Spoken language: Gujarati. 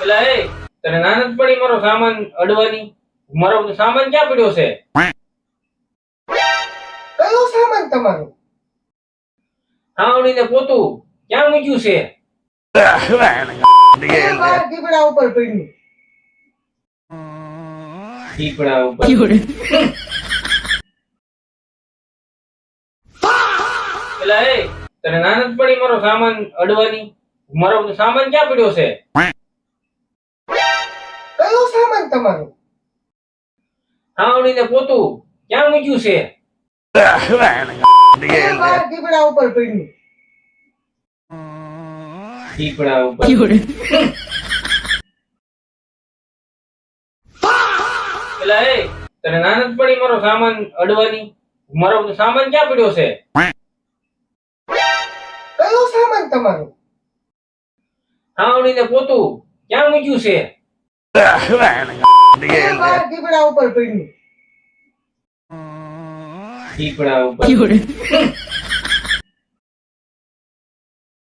પેલા એ તને નાનત પડી મારો સામાન અડવાની? મારો બધો સામાન ક્યાં પડ્યો છે? કયો સામાન તમારો? હાવણીને પોતું ક્યાં મૂક્યું છે? બહાર દીપડા ઉપર પડ્યું. દીપડા ઉપર. પેલા એ તને નાનત પડી મારો સામાન અડવાની? મારો બધો સામાન ક્યાં પડ્યો છે? કયો સામાન તમારો? હાવણીને પોતું ક્યાં મૂક્યું છે? બહાર દીપડા ઉપર પડ્યું. દીપડા ઉપર. પેલા એ તને નાનત પડી મારો સામાન અડવાની? મારો બધો સામાન ક્યાં પડ્યો છે? કયો સામાન તમારો? હાવણીને પોતું ક્યાં મૂક્યું છે? બહાર દીપડા ઉપર પડ્યું. દીપડા ઉપર.